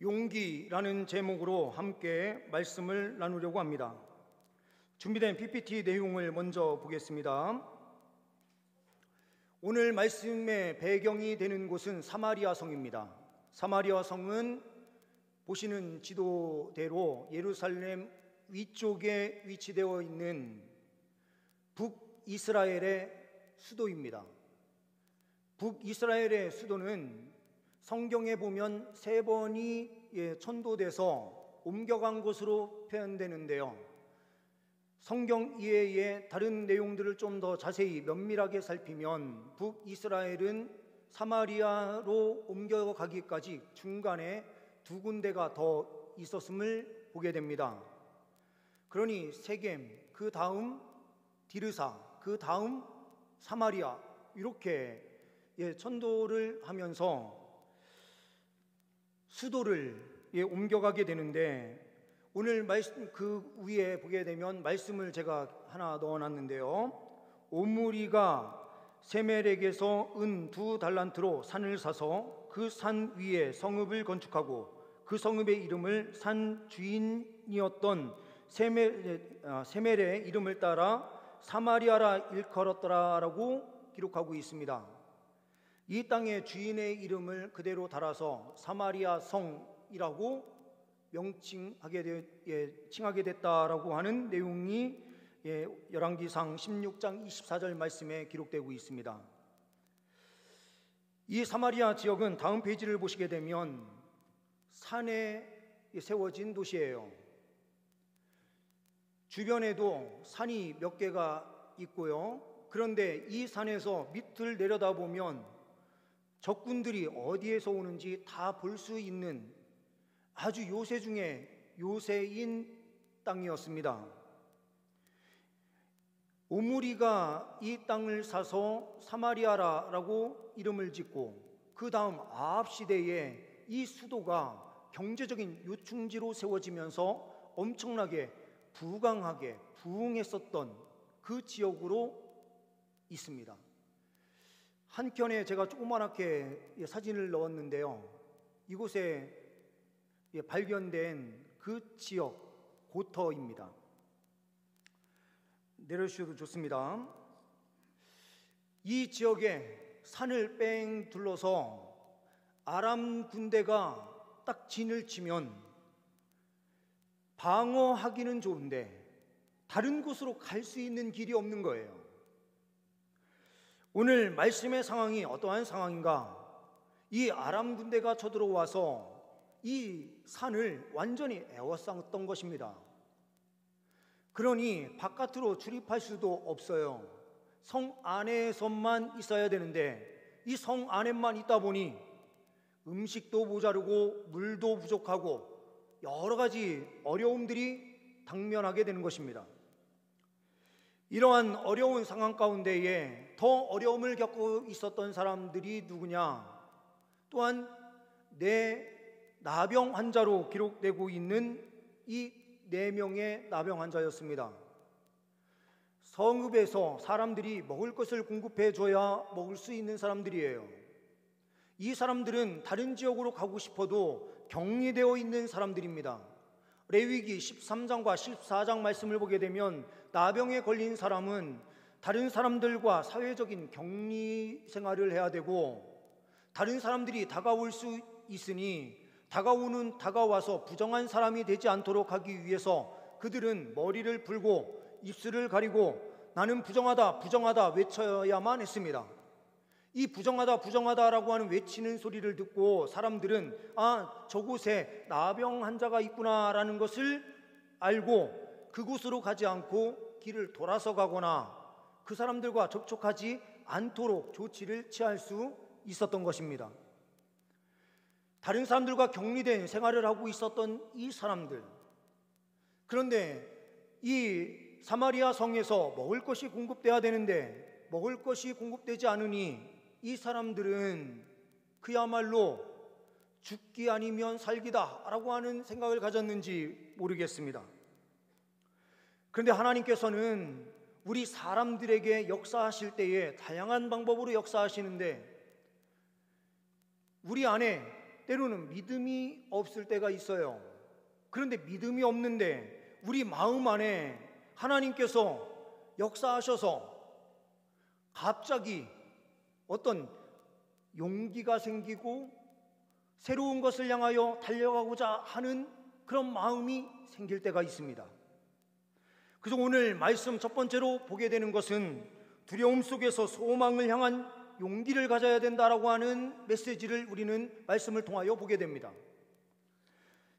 용기라는 제목으로 함께 말씀을 나누려고 합니다. 준비된 PPT 내용을 먼저 보겠습니다. 오늘 말씀의 배경이 되는 곳은 사마리아 성입니다. 사마리아 성은 보시는 지도대로 예루살렘 위쪽에 위치되어 있는 북이스라엘의 수도입니다. 북이스라엘의 수도는 성경에 보면 3번이 천도돼서 옮겨간 곳으로 표현되는데요, 성경 이외의 다른 내용들을 좀 더 자세히 면밀하게 살피면 북이스라엘은 사마리아로 옮겨가기까지 중간에 2군데가 더 있었음을 보게 됩니다. 그러니 세겜, 그 다음 디르사, 그 다음 사마리아, 이렇게 천도를 하면서 수도를 옮겨가게 되는데, 오늘 말씀 그 위에 보게 되면 말씀을 제가 하나 넣어놨는데요. 오므리가 세멜에게서 은 2달란트로 산을 사서 그 산 위에 성읍을 건축하고 그 성읍의 이름을 산 주인이었던 세멜의 이름을 따라 사마리아라 일컬었더라라고 기록하고 있습니다. 이 땅의 주인의 이름을 그대로 달아서 사마리아 성이라고 칭하게 됐다라고 하는 내용이 열왕기상 16장 24절 말씀에 기록되고 있습니다. 이 사마리아 지역은 다음 페이지를 보시게 되면 산에 세워진 도시예요. 주변에도 산이 몇 개가 있고요. 그런데 이 산에서 밑을 내려다보면 적군들이 어디에서 오는지 다 볼 수 있는 아주 요새 중에 요새인 땅이었습니다. 오므리가 이 땅을 사서 사마리아라고 이름을 짓고 그 다음 아합 시대에 이 수도가 경제적인 요충지로 세워지면서 엄청나게 부강하게 부흥했었던 그 지역으로 있습니다. 한켠에 제가 조그맣게 사진을 넣었는데요, 이곳에 발견된 그 지역 고터입니다. 내려주셔도 좋습니다. 이 지역에 산을 뺑 둘러서 아람 군대가 딱 진을 치면 방어하기는 좋은데 다른 곳으로 갈 수 있는 길이 없는 거예요. 오늘 말씀의 상황이 어떠한 상황인가? 이 아람 군대가 쳐들어와서 이 산을 완전히 에워쌌던 것입니다. 그러니 바깥으로 출입할 수도 없어요. 성 안에서만 있어야 되는데 이 성 안에만 있다 보니 음식도 모자르고 물도 부족하고 여러 가지 어려움들이 당면하게 되는 것입니다. 이러한 어려운 상황 가운데에 더 어려움을 겪고 있었던 사람들이 누구냐? 또한 나병 환자로 기록되고 있는 이 4명의 나병 환자였습니다. 성읍에서 사람들이 먹을 것을 공급해 줘야 먹을 수 있는 사람들이에요. 이 사람들은 다른 지역으로 가고 싶어도 격리되어 있는 사람들입니다. 레위기 13장과 14장 말씀을 보게 되면 나병에 걸린 사람은 다른 사람들과 사회적인 격리 생활을 해야 되고, 다른 사람들이 다가올 수 있으니 다가와서 부정한 사람이 되지 않도록 하기 위해서 그들은 머리를 풀고 입술을 가리고 나는 부정하다 부정하다 외쳐야만 했습니다. 이 부정하다 부정하다라고 하는 외치는 소리를 듣고 사람들은 저곳에 나병 환자가 있구나라는 것을 알고 그곳으로 가지 않고 길을 돌아서 가거나 그 사람들과 접촉하지 않도록 조치를 취할 수 있었던 것입니다. 다른 사람들과 격리된 생활을 하고 있었던 이 사람들, 그런데 이 사마리아 성에서 먹을 것이 공급돼야 되는데 먹을 것이 공급되지 않으니 이 사람들은 그야말로 죽기 아니면 살기다 라고 하는 생각을 가졌는지 모르겠습니다. 그런데 하나님께서는 우리 사람들에게 역사하실 때에 다양한 방법으로 역사하시는데 우리 안에 때로는 믿음이 없을 때가 있어요. 그런데 믿음이 없는데 우리 마음 안에 하나님께서 역사하셔서 갑자기 어떤 용기가 생기고 새로운 것을 향하여 달려가고자 하는 그런 마음이 생길 때가 있습니다. 그래서 오늘 말씀 첫 번째로 보게 되는 것은 두려움 속에서 소망을 향한 용기를 가져야 된다라고 하는 메시지를 우리는 말씀을 통하여 보게 됩니다.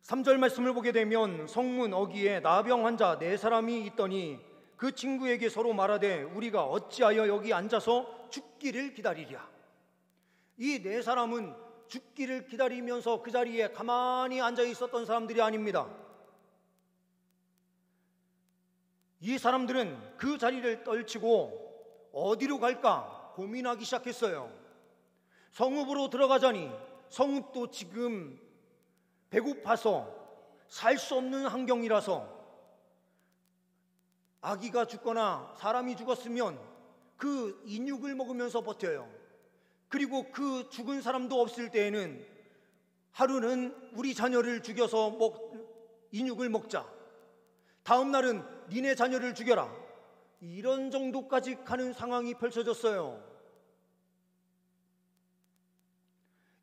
3절 말씀을 보게 되면 성문 어귀에 나병 환자 4사람이 있더니 그 친구에게 서로 말하되 우리가 어찌하여 여기 앉아서 죽기를 기다리랴. 이 4사람은 죽기를 기다리면서 그 자리에 가만히 앉아 있었던 사람들이 아닙니다. 이 사람들은 그 자리를 떨치고 어디로 갈까 고민하기 시작했어요. 성읍으로 들어가자니 성읍도 지금 배고파서 살 수 없는 환경이라서 아기가 죽거나 사람이 죽었으면 그 인육을 먹으면서 버텨요. 그리고 그 죽은 사람도 없을 때에는 하루는 우리 자녀를 죽여서 인육을 먹자, 다음 날은 니네 자녀를 죽여라, 이런 정도까지 가는 상황이 펼쳐졌어요.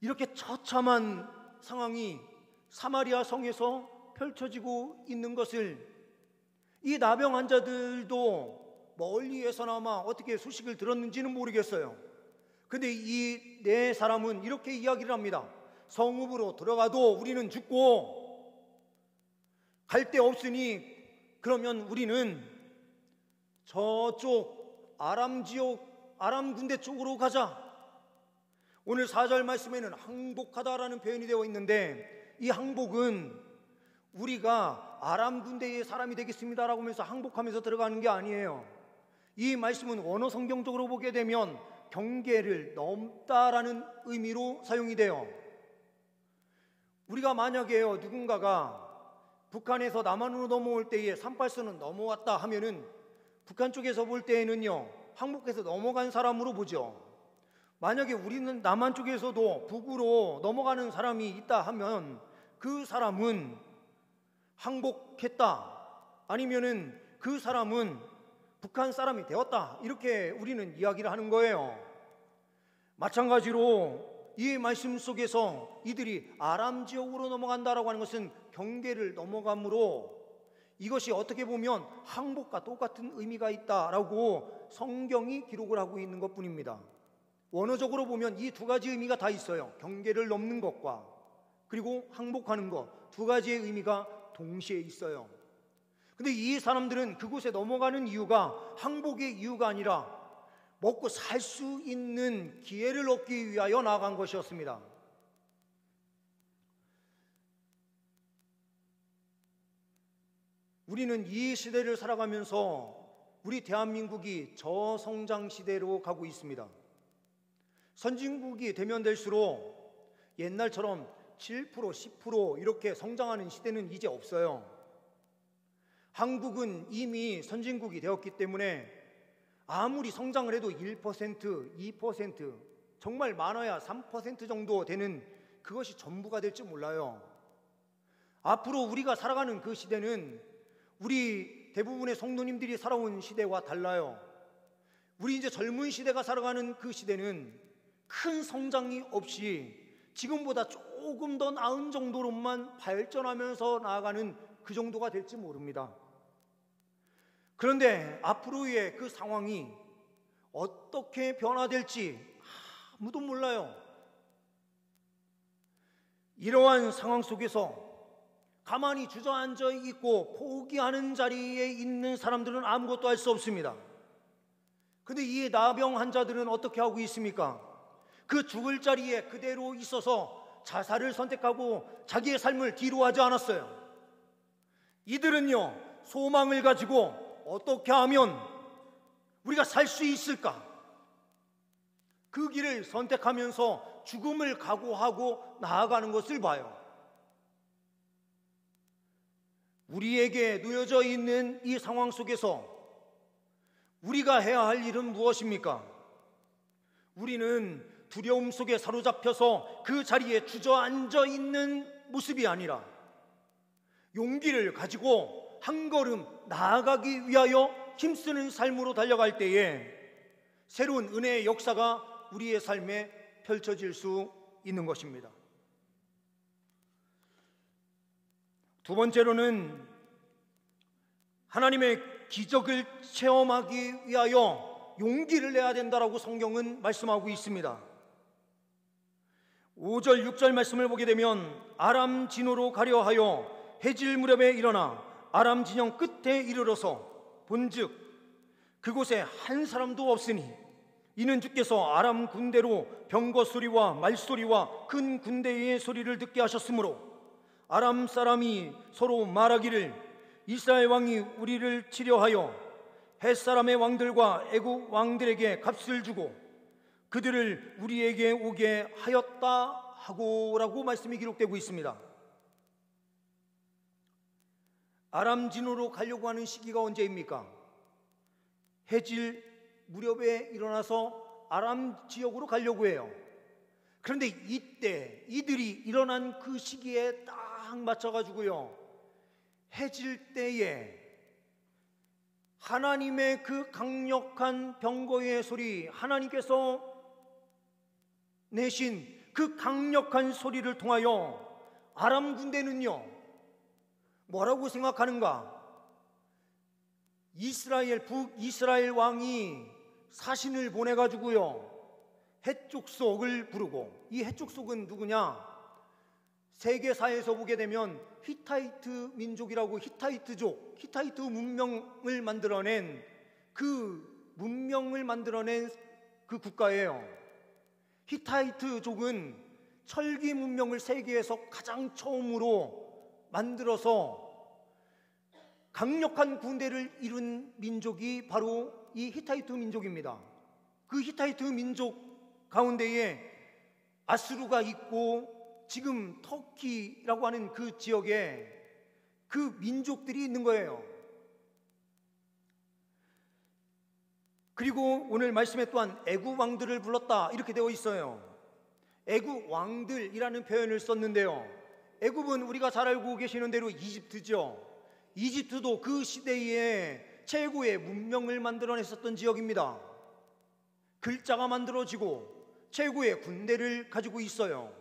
이렇게 처참한 상황이 사마리아 성에서 펼쳐지고 있는 것을 이 나병 환자들도 멀리에서나마 어떻게 소식을 들었는지는 모르겠어요. 근데 이 4사람은 이렇게 이야기를 합니다. 성읍으로 들어가도 우리는 죽고 갈 데 없으니 그러면 우리는 저쪽 아람 지역, 아람 군대 쪽으로 가자. 오늘 4절 말씀에는 항복하다라는 표현이 되어 있는데 이 항복은 우리가 아람 군대의 사람이 되겠습니다라고 하면서 항복하면서 들어가는 게 아니에요. 이 말씀은 원어 성경적으로 보게 되면 경계를 넘다라는 의미로 사용이 돼요. 우리가 만약에요, 누군가가 북한에서 남한으로 넘어올 때에 38선은 넘어왔다 하면은 북한 쪽에서 볼 때에는요, 항복해서 넘어간 사람으로 보죠. 만약에 우리는 남한 쪽에서도 북으로 넘어가는 사람이 있다 하면 그 사람은 항복했다, 아니면은 그 사람은 북한 사람이 되었다, 이렇게 우리는 이야기를 하는 거예요. 마찬가지로 이 말씀 속에서 이들이 아람 지역으로 넘어간다라고 하는 것은 경계를 넘어감으로 이것이 어떻게 보면 항복과 똑같은 의미가 있다라고 성경이 기록을 하고 있는 것뿐입니다. 원어적으로 보면 이 2가지 의미가 다 있어요. 경계를 넘는 것과 그리고 항복하는 것, 2가지의 의미가 동시에 있어요. 근데 이 사람들은 그곳에 넘어가는 이유가 항복의 이유가 아니라 먹고 살 수 있는 기회를 얻기 위하여 나아간 것이었습니다. 우리는 이 시대를 살아가면서 우리 대한민국이 저성장 시대로 가고 있습니다. 선진국이 되면 될수록 옛날처럼 7%, 10% 이렇게 성장하는 시대는 이제 없어요. 한국은 이미 선진국이 되었기 때문에 아무리 성장을 해도 1%, 2%, 정말 많아야 3% 정도 되는 그것이 전부가 될지 몰라요. 앞으로 우리가 살아가는 그 시대는 우리 대부분의 성도님들이 살아온 시대와 달라요. 우리 이제 젊은 시대가 살아가는 그 시대는 큰 성장이 없이 지금보다 조금 더 나은 정도로만 발전하면서 나아가는 그 정도가 될지 모릅니다. 그런데 앞으로의 그 상황이 어떻게 변화될지 아무도 몰라요. 이러한 상황 속에서 가만히 주저앉아 있고 포기하는 자리에 있는 사람들은 아무것도 할 수 없습니다. 근데 이 나병 환자들은 어떻게 하고 있습니까? 그 죽을 자리에 그대로 있어서 자살을 선택하고 자기의 삶을 뒤로 하지 않았어요. 이들은요, 소망을 가지고 어떻게 하면 우리가 살 수 있을까? 그 길을 선택하면서 죽음을 각오하고 나아가는 것을 봐요. 우리에게 놓여져 있는 이 상황 속에서 우리가 해야 할 일은 무엇입니까? 우리는 두려움 속에 사로잡혀서 그 자리에 주저앉아 있는 모습이 아니라 용기를 가지고 한 걸음 나아가기 위하여 힘쓰는 삶으로 달려갈 때에 새로운 은혜의 역사가 우리의 삶에 펼쳐질 수 있는 것입니다. 두 번째로는 하나님의 기적을 체험하기 위하여 용기를 내야 된다라고 성경은 말씀하고 있습니다. 5절 6절 말씀을 보게 되면 아람 진으로 가려 하여 해질 무렵에 일어나 아람 진영 끝에 이르러서 본즉 그곳에 한 사람도 없으니 이는 주께서 아람 군대로 병거 소리와 말소리와 큰 군대의 소리를 듣게 하셨으므로 아람 사람이 서로 말하기를 이스라엘 왕이 우리를 치려하여 헷 사람의 왕들과 애국 왕들에게 값을 주고 그들을 우리에게 오게 하였다 하고라고 말씀이 기록되고 있습니다. 아람 진으로 가려고 하는 시기가 언제입니까? 해질 무렵에 일어나서 아람 지역으로 가려고 해요. 그런데 이때 이들이 일어난 그 시기에 딱 맞춰가지고요, 해질 때에 하나님의 그 강력한 병거의 소리, 하나님께서 내신 그 강력한 소리를 통하여 아람 군대는요 뭐라고 생각하는가? 북이스라엘 왕이 사신을 보내가지고요 해족속을 부르고, 이 해족속은 누구냐? 세계사에서 보게 되면 히타이트 민족이라고, 히타이트족, 히타이트 문명을 만들어낸 그 국가예요. 히타이트족은 철기 문명을 세계에서 가장 처음으로 만들어서 강력한 군대를 이룬 민족이 바로 이 히타이트 민족입니다. 그 히타이트 민족 가운데에 아수르가 있고 지금 터키라고 하는 그 지역에 그 민족들이 있는 거예요. 그리고 오늘 말씀에 또한 애국 왕들을 불렀다 이렇게 되어 있어요. 애국 왕들이라는 표현을 썼는데요, 애국은 우리가 잘 알고 계시는 대로 이집트죠. 이집트도 그 시대에 최고의 문명을 만들어냈었던 지역입니다. 글자가 만들어지고 최고의 군대를 가지고 있어요.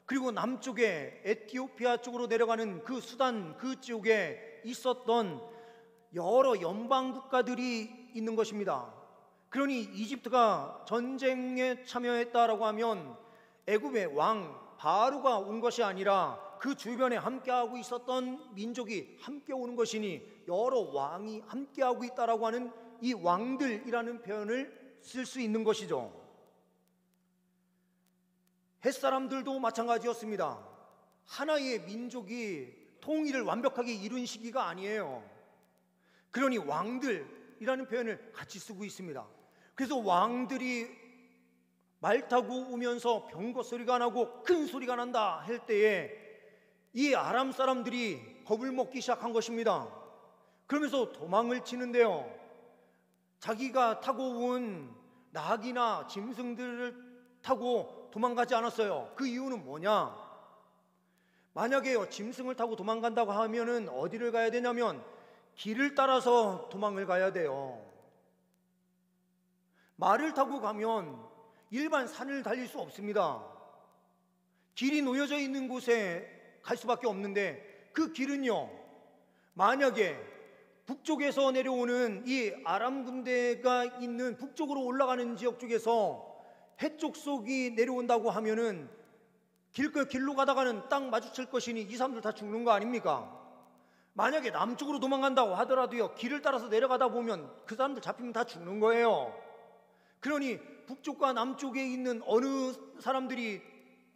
그리고 남쪽에 에티오피아 쪽으로 내려가는 그 수단 그 지역에 있었던 여러 연방 국가들이 있는 것입니다. 그러니 이집트가 전쟁에 참여했다라고 하면 애굽의 왕 바로가 온 것이 아니라 그 주변에 함께하고 있었던 민족이 함께 오는 것이니 여러 왕이 함께하고 있다라고 하는 이 왕들이라는 표현을 쓸 수 있는 것이죠. 햇사람들도 마찬가지였습니다. 하나의 민족이 통일을 완벽하게 이룬 시기가 아니에요. 그러니 왕들이라는 표현을 같이 쓰고 있습니다. 그래서 왕들이 말 타고 오면서 병거 소리가 나고 큰 소리가 난다 할 때에 이 아람 사람들이 겁을 먹기 시작한 것입니다. 그러면서 도망을 치는데요, 자기가 타고 온 낙이나 짐승들을 타고 도망가지 않았어요. 그 이유는 뭐냐? 만약에 짐승을 타고 도망간다고 하면은 어디를 가야 되냐면 길을 따라서 도망을 가야 돼요. 말을 타고 가면 일반 산을 달릴 수 없습니다. 길이 놓여져 있는 곳에 갈 수밖에 없는데, 그 길은요, 만약에 북쪽에서 내려오는 이 아람 군대가 있는 북쪽으로 올라가는 지역 쪽에서 해족속이 내려온다고 하면은 길로 가다가는 딱 마주칠 것이니 이 사람들 다 죽는 거 아닙니까? 만약에 남쪽으로 도망간다고 하더라도요, 길을 따라서 내려가다 보면 그 사람들 잡히면 다 죽는 거예요. 그러니 북쪽과 남쪽에 있는 어느 사람들이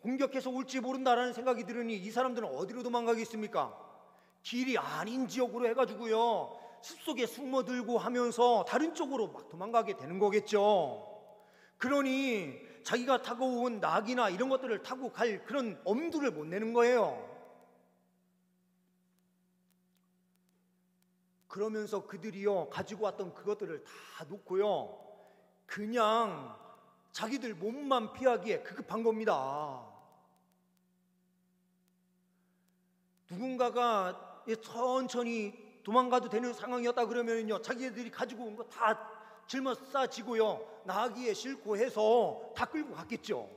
공격해서 올지 모른다라는 생각이 들으니 이 사람들은 어디로 도망가겠습니까? 길이 아닌 지역으로 해가지고요, 숲속에 숨어들고 하면서 다른 쪽으로 막 도망가게 되는 거겠죠. 그러니 자기가 타고 온 낙이나 이런 것들을 타고 갈 그런 엄두를 못 내는 거예요. 그러면서 그들이요 가지고 왔던 그것들을 다 놓고요 그냥 자기들 몸만 피하기에 급급한 겁니다. 누군가가 천천히 도망가도 되는 상황이었다 그러면요, 자기들이 가지고 온 거 다 짊어싸지고요, 나귀에 싣고 해서 다 끌고 갔겠죠.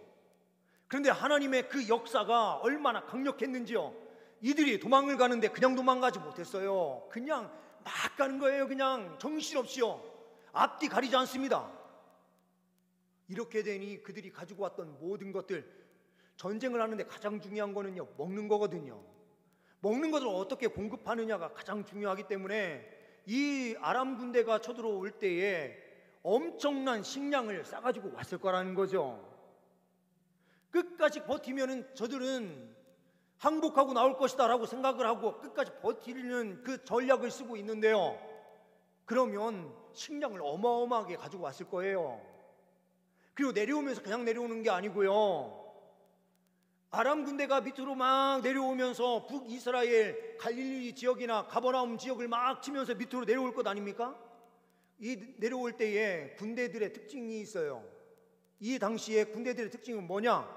그런데 하나님의 그 역사가 얼마나 강력했는지요. 이들이 도망을 가는데 그냥 도망가지 못했어요. 그냥 막 가는 거예요. 그냥 정신없이요. 앞뒤 가리지 않습니다. 이렇게 되니 그들이 가지고 왔던 모든 것들, 전쟁을 하는데 가장 중요한 거는요, 먹는 거거든요. 먹는 것을 어떻게 공급하느냐가 가장 중요하기 때문에 이 아람 군대가 쳐들어올 때에 엄청난 식량을 싸가지고 왔을 거라는 거죠. 끝까지 버티면은 저들은 항복하고 나올 것이다 라고 생각을 하고 끝까지 버티는 그 전략을 쓰고 있는데요, 그러면 식량을 어마어마하게 가지고 왔을 거예요. 그리고 내려오면서 그냥 내려오는 게 아니고요, 아람 군대가 밑으로 막 내려오면서 북이스라엘 갈릴리 지역이나 가버나움 지역을 막 치면서 밑으로 내려올 것 아닙니까? 이 내려올 때에 군대들의 특징이 있어요. 이 당시에 군대들의 특징은 뭐냐?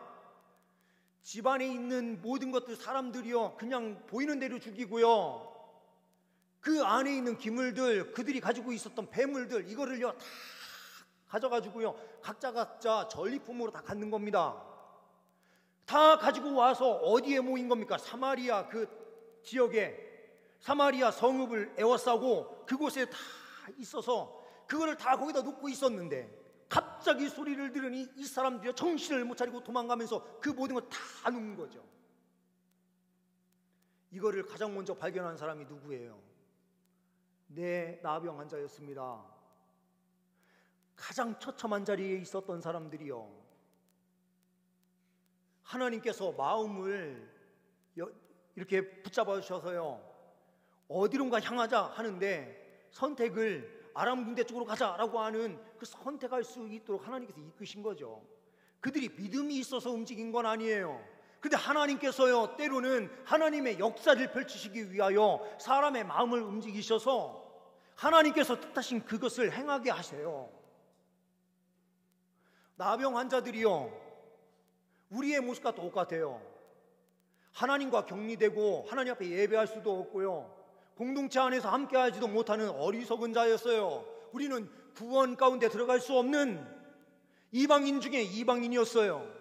집안에 있는 모든 것들, 사람들이요, 그냥 보이는 대로 죽이고요, 그 안에 있는 기물들, 그들이 가지고 있었던 배물들, 이거를요 다 가져가지고요 각자 전리품으로 다 갖는 겁니다. 다 가지고 와서 어디에 모인 겁니까? 사마리아 그 지역에, 사마리아 성읍을 에워싸고 그곳에 다 있어서 그거를 다 거기다 놓고 있었는데, 갑자기 소리를 들으니 이 사람들이 정신을 못 차리고 도망가면서 그 모든 걸 다 놓은 거죠. 이거를 가장 먼저 발견한 사람이 누구예요? 네, 나병 환자였습니다. 가장 처참한 자리에 있었던 사람들이요, 하나님께서 마음을 이렇게 붙잡아 주셔서요, 어디론가 향하자 하는데 선택을 아람 군대 쪽으로 가자라고 하는 그 선택할 수 있도록 하나님께서 이끄신 거죠. 그들이 믿음이 있어서 움직인 건 아니에요. 근데 하나님께서요, 때로는 하나님의 역사를 펼치시기 위하여 사람의 마음을 움직이셔서 하나님께서 뜻하신 그것을 행하게 하세요. 나병 환자들이요, 우리의 모습과 똑같아요. 하나님과 격리되고 하나님 앞에 예배할 수도 없고요, 공동체 안에서 함께하지도 못하는 어리석은 자였어요. 우리는 구원 가운데 들어갈 수 없는 이방인 중에 이방인이었어요.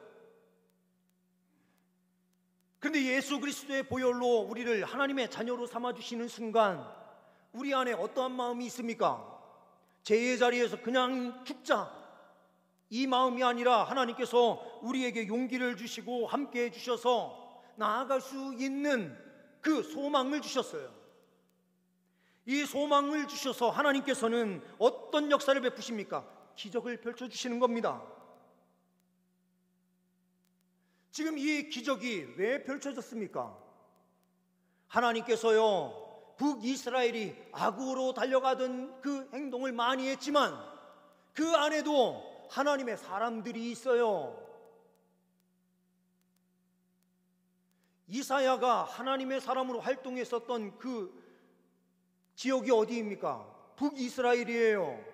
그런데 예수 그리스도의 보혈로 우리를 하나님의 자녀로 삼아주시는 순간 우리 안에 어떠한 마음이 있습니까? 죄의 자리에서 그냥 죽자, 이 마음이 아니라 하나님께서 우리에게 용기를 주시고 함께해 주셔서 나아갈 수 있는 그 소망을 주셨어요. 이 소망을 주셔서 하나님께서는 어떤 역사를 베푸십니까? 기적을 펼쳐주시는 겁니다. 지금 이 기적이 왜 펼쳐졌습니까? 하나님께서요, 북이스라엘이 악으로 달려가던 그 행동을 많이 했지만 그 안에도 하나님의 사람들이 있어요. 이사야가 하나님의 사람으로 활동했었던 그 지역이 어디입니까? 북이스라엘이에요.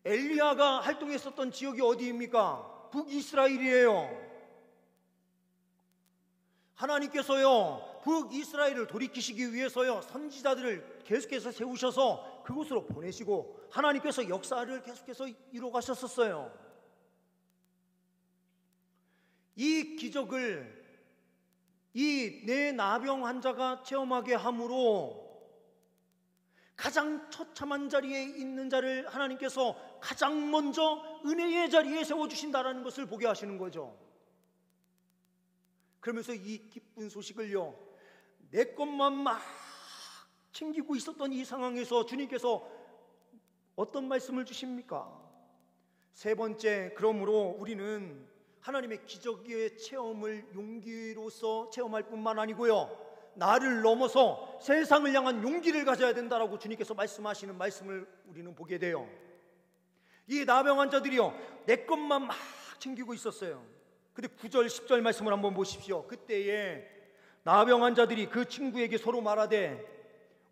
엘리야가 활동했었던 지역이 어디입니까? 북이스라엘이에요. 하나님께서요, 북이스라엘을 돌이키시기 위해서요, 선지자들을 계속해서 세우셔서 그곳으로 보내시고 하나님께서 역사를 계속해서 이루어가셨었어요. 이 기적을 이 내 나병 환자가 체험하게 함으로 가장 처참한 자리에 있는 자를 하나님께서 가장 먼저 은혜의 자리에 세워주신다는 것을 보게 하시는 거죠. 그러면서 이 기쁜 소식을요, 내 것만 막 챙기고 있었던 이 상황에서 주님께서 어떤 말씀을 주십니까? 세 번째, 그러므로 우리는 하나님의 기적의 체험을 용기로서 체험할 뿐만 아니고요, 나를 넘어서 세상을 향한 용기를 가져야 된다라고 주님께서 말씀하시는 말씀을 우리는 보게 돼요. 이 나병 환자들이요, 내 것만 막 챙기고 있었어요. 근데 9절 10절 말씀을 한번 보십시오. 그때에 나병 환자들이 그 친구에게 서로 말하되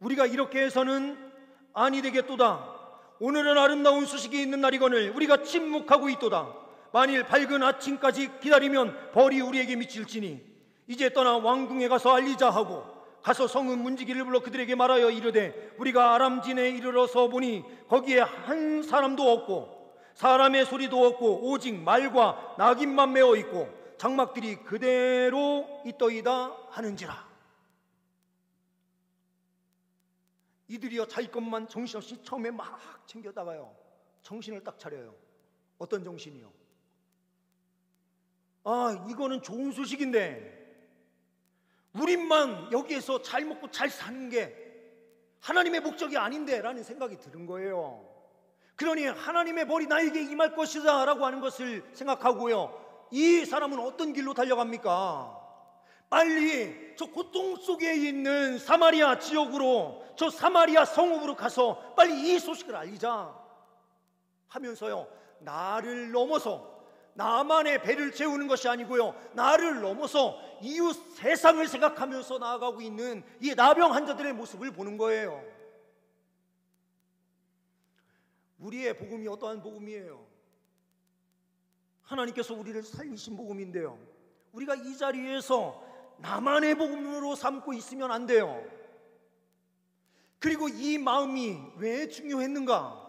우리가 이렇게 해서는 아니 되겠도다. 오늘은 아름다운 소식이 있는 날이거늘 우리가 침묵하고 있도다. 만일 밝은 아침까지 기다리면 벌이 우리에게 미칠지니 이제 떠나 왕궁에 가서 알리자 하고 가서 성읍 문지기를 불러 그들에게 말하여 이르되 우리가 아람진에 이르러서 보니 거기에 한 사람도 없고 사람의 소리도 없고 오직 말과 낙인만 메어 있고 장막들이 그대로 있더이다 하는지라. 이들이여 자기 것만 정신없이 처음에 막 챙겨다가요 정신을 딱 차려요. 어떤 정신이요? 이거는 좋은 소식인데 우리만 여기에서 잘 먹고 잘 사는 게 하나님의 목적이 아닌데 라는 생각이 드는 거예요. 그러니 하나님의 벌이 나에게 임할 것이다 라고 하는 것을 생각하고요, 이 사람은 어떤 길로 달려갑니까? 빨리 저 고통 속에 있는 사마리아 지역으로, 저 사마리아 성읍으로 가서 빨리 이 소식을 알리자 하면서요, 나를 넘어서 나만의 배를 채우는 것이 아니고요, 나를 넘어서 이웃 세상을 생각하면서 나아가고 있는 이 나병 환자들의 모습을 보는 거예요. 우리의 복음이 어떠한 복음이에요? 하나님께서 우리를 살리신 복음인데요, 우리가 이 자리에서 나만의 복음으로 삼고 있으면 안 돼요. 그리고 이 마음이 왜 중요했는가?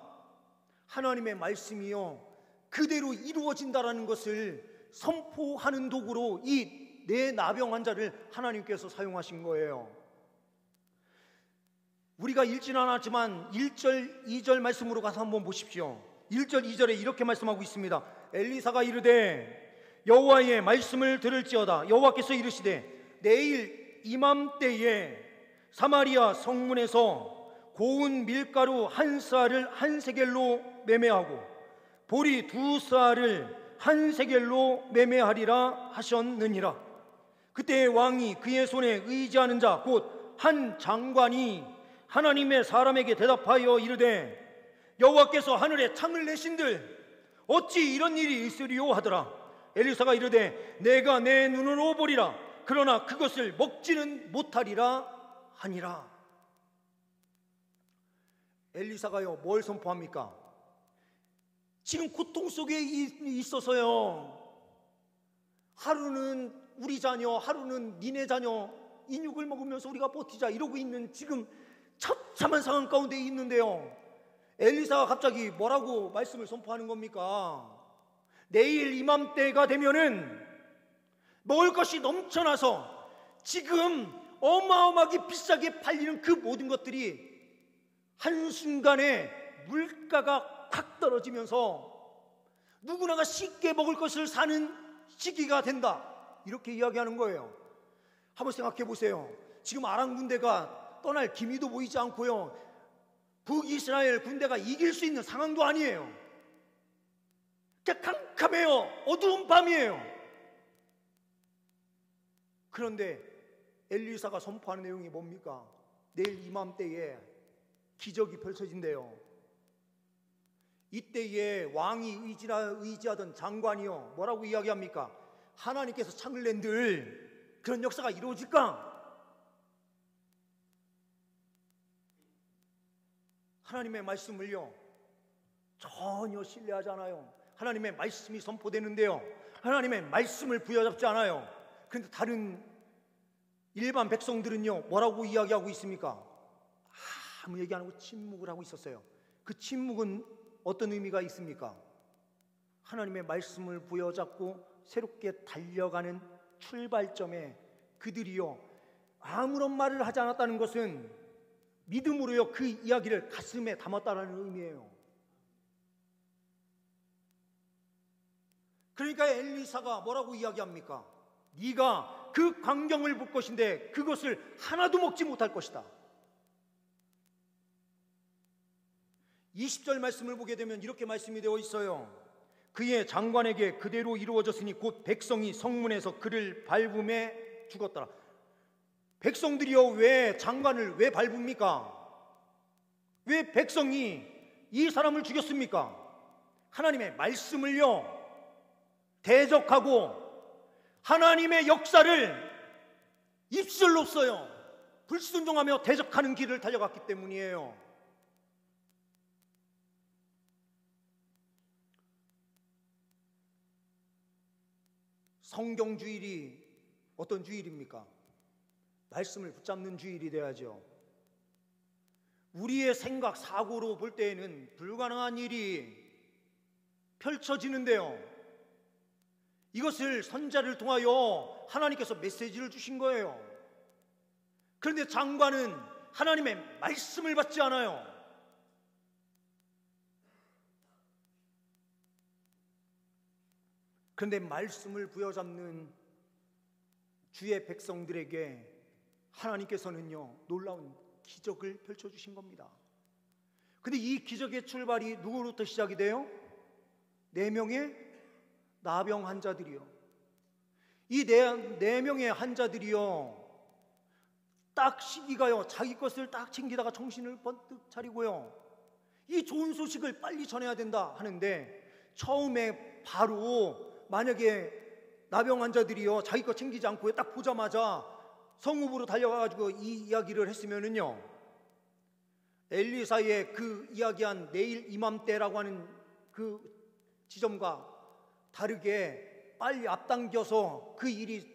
하나님의 말씀이요 그대로 이루어진다라는 것을 선포하는 도구로 이 내 나병 환자를 하나님께서 사용하신 거예요. 우리가 읽지는 않았지만 1절 2절 말씀으로 가서 한번 보십시오. 1절 2절에 이렇게 말씀하고 있습니다. 엘리사가 이르되 여호와의 말씀을 들을지어다. 여호와께서 이르시되 내일 이맘때에 사마리아 성문에서 고운 밀가루 한 쌀을 한 세겔로 매매하고 보리 두 쌀을 한 세겔로 매매하리라 하셨느니라. 그때 왕이 그의 손에 의지하는 자 곧 한 장관이 하나님의 사람에게 대답하여 이르되 여호와께서 하늘에 창을 내신들 어찌 이런 일이 있으리요 하더라. 엘리사가 이르되 내가 내 눈으로 보리라. 그러나 그것을 먹지는 못하리라 하니라. 엘리사가요 뭘 선포합니까? 지금 고통 속에 있어서요, 하루는 우리 자녀, 하루는 니네 자녀 인육을 먹으면서 우리가 버티자 이러고 있는 지금 처참한 상황 가운데 있는데요, 엘리사가 갑자기 뭐라고 말씀을 선포하는 겁니까? 내일 이맘때가 되면은 먹을 것이 넘쳐나서 지금 어마어마하게 비싸게 팔리는 그 모든 것들이 한순간에 물가가 확 떨어지면서 누구나가 쉽게 먹을 것을 사는 시기가 된다, 이렇게 이야기하는 거예요. 한번 생각해 보세요. 지금 아람 군대가 떠날 기미도 보이지 않고요, 북이스라엘 군대가 이길 수 있는 상황도 아니에요. 그냥 캄캄해요. 어두운 밤이에요. 그런데 엘리사가 선포하는 내용이 뭡니까? 내일 이맘때에 기적이 펼쳐진대요. 이때에 왕이 의지하던 장관이요 뭐라고 이야기합니까? 하나님께서 창을 낸들 그런 역사가 이루어질까? 하나님의 말씀을요 전혀 신뢰하지 않아요. 하나님의 말씀이 선포되는데요, 하나님의 말씀을 부여잡지 않아요. 그런데 다른 일반 백성들은요 뭐라고 이야기하고 있습니까? 아무 얘기 안 하고 침묵을 하고 있었어요. 그 침묵은 어떤 의미가 있습니까? 하나님의 말씀을 부여잡고 새롭게 달려가는 출발점에 그들이요 아무런 말을 하지 않았다는 것은 믿음으로요 그 이야기를 가슴에 담았다는 의미예요. 그러니까 엘리사가 뭐라고 이야기합니까? 네가 그 광경을 볼 것인데 그것을 하나도 먹지 못할 것이다. 20절 말씀을 보게 되면 이렇게 말씀이 되어 있어요. 그의 장관에게 그대로 이루어졌으니 곧 백성이 성문에서 그를 밟음에 죽었더라. 백성들이요 왜 장관을 왜 밟습니까? 왜 백성이 이 사람을 죽였습니까? 하나님의 말씀을요 대적하고 하나님의 역사를 입술로써요 불순종하며 대적하는 길을 달려갔기 때문이에요. 성경 주일이 어떤 주일입니까? 말씀을 붙잡는 주일이 돼야죠. 우리의 생각, 사고로 볼 때에는 불가능한 일이 펼쳐지는데요, 이것을 선지자를 통하여 하나님께서 메시지를 주신 거예요. 그런데 장관은 하나님의 말씀을 받지 않아요. 그런데 말씀을 부여잡는 주의 백성들에게 하나님께서는요, 놀라운 기적을 펼쳐주신 겁니다. 근데 이 기적의 출발이 누구로부터 시작이 돼요? 4명의 나병 환자들이요. 이 네 명의 환자들이요, 딱 시기가요, 자기 것을 딱 챙기다가 정신을 번뜩 차리고요, 이 좋은 소식을 빨리 전해야 된다 하는데, 처음에 바로 만약에 나병 환자들이요 자기 것 챙기지 않고 딱 보자마자 성읍으로 달려가가지고 이 이야기를 했으면은요, 엘리사의 그 이야기한 내일 이맘때라고 하는 그 지점과 다르게 빨리 앞당겨서 그 일이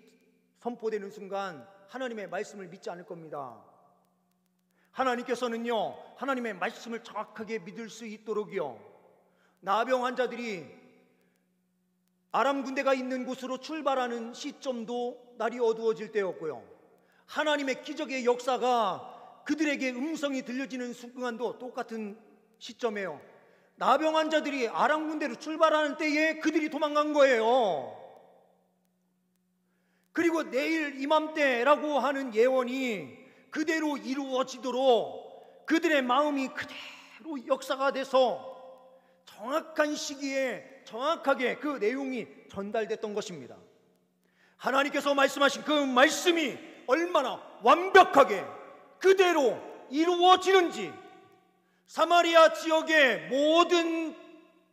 선포되는 순간 하나님의 말씀을 믿지 않을 겁니다. 하나님께서는요, 하나님의 말씀을 정확하게 믿을 수 있도록요, 나병 환자들이 아람 군대가 있는 곳으로 출발하는 시점도 날이 어두워질 때였고요, 하나님의 기적의 역사가 그들에게 음성이 들려지는 순간도 똑같은 시점이에요. 나병 환자들이 아람 군대로 출발하는 때에 그들이 도망간 거예요. 그리고 내일 이맘때라고 하는 예언이 그대로 이루어지도록 그들의 마음이 그대로 역사가 돼서 정확한 시기에 정확하게 그 내용이 전달됐던 것입니다. 하나님께서 말씀하신 그 말씀이 얼마나 완벽하게 그대로 이루어지는지 사마리아 지역의 모든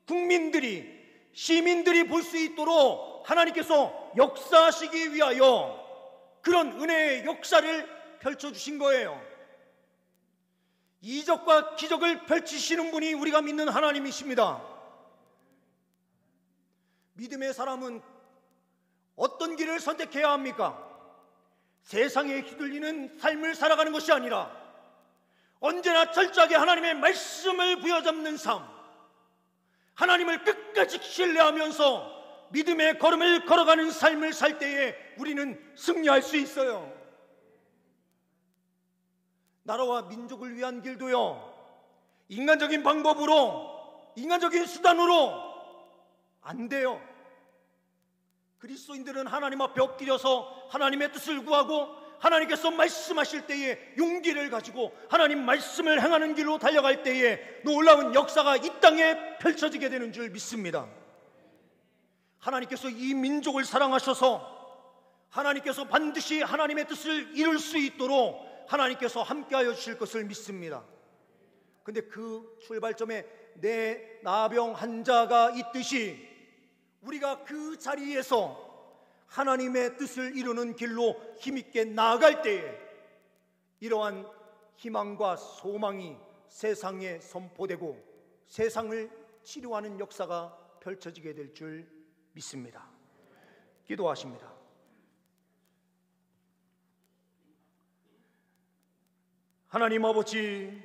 국민들이, 시민들이 볼 수 있도록 하나님께서 역사하시기 위하여 그런 은혜의 역사를 펼쳐주신 거예요. 이적과 기적을 펼치시는 분이 우리가 믿는 하나님이십니다. 믿음의 사람은 어떤 길을 선택해야 합니까? 세상에 휘둘리는 삶을 살아가는 것이 아니라 언제나 철저하게 하나님의 말씀을 부여잡는 삶, 하나님을 끝까지 신뢰하면서 믿음의 걸음을 걸어가는 삶을 살 때에 우리는 승리할 수 있어요. 나라와 민족을 위한 길도요, 인간적인 방법으로, 인간적인 수단으로 안 돼요. 그리스도인들은 하나님 앞에 엎드려서 하나님의 뜻을 구하고 하나님께서 말씀하실 때에 용기를 가지고 하나님 말씀을 행하는 길로 달려갈 때에 놀라운 역사가 이 땅에 펼쳐지게 되는 줄 믿습니다. 하나님께서 이 민족을 사랑하셔서 하나님께서 반드시 하나님의 뜻을 이룰 수 있도록 하나님께서 함께하여 주실 것을 믿습니다. 근데 그 출발점에 내 나병 환자가 있듯이 우리가 그 자리에서 하나님의 뜻을 이루는 길로 힘있게 나아갈 때에 이러한 희망과 소망이 세상에 선포되고 세상을 치료하는 역사가 펼쳐지게 될 줄 믿습니다. 기도하십니다. 하나님 아버지,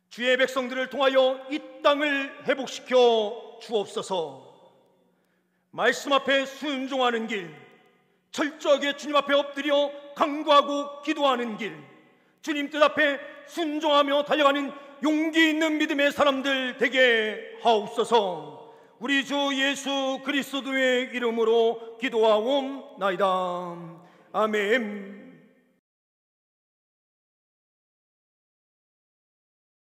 주의 백성들을 통하여 이 땅을 회복시켜 주옵소서. 말씀 앞에 순종하는 길, 철저하게 주님 앞에 엎드려 간구하고 기도하는 길, 주님 뜻 앞에 순종하며 달려가는 용기 있는 믿음의 사람들 되게 하옵소서. 우리 주 예수 그리스도의 이름으로 기도하옵나이다. 아멘.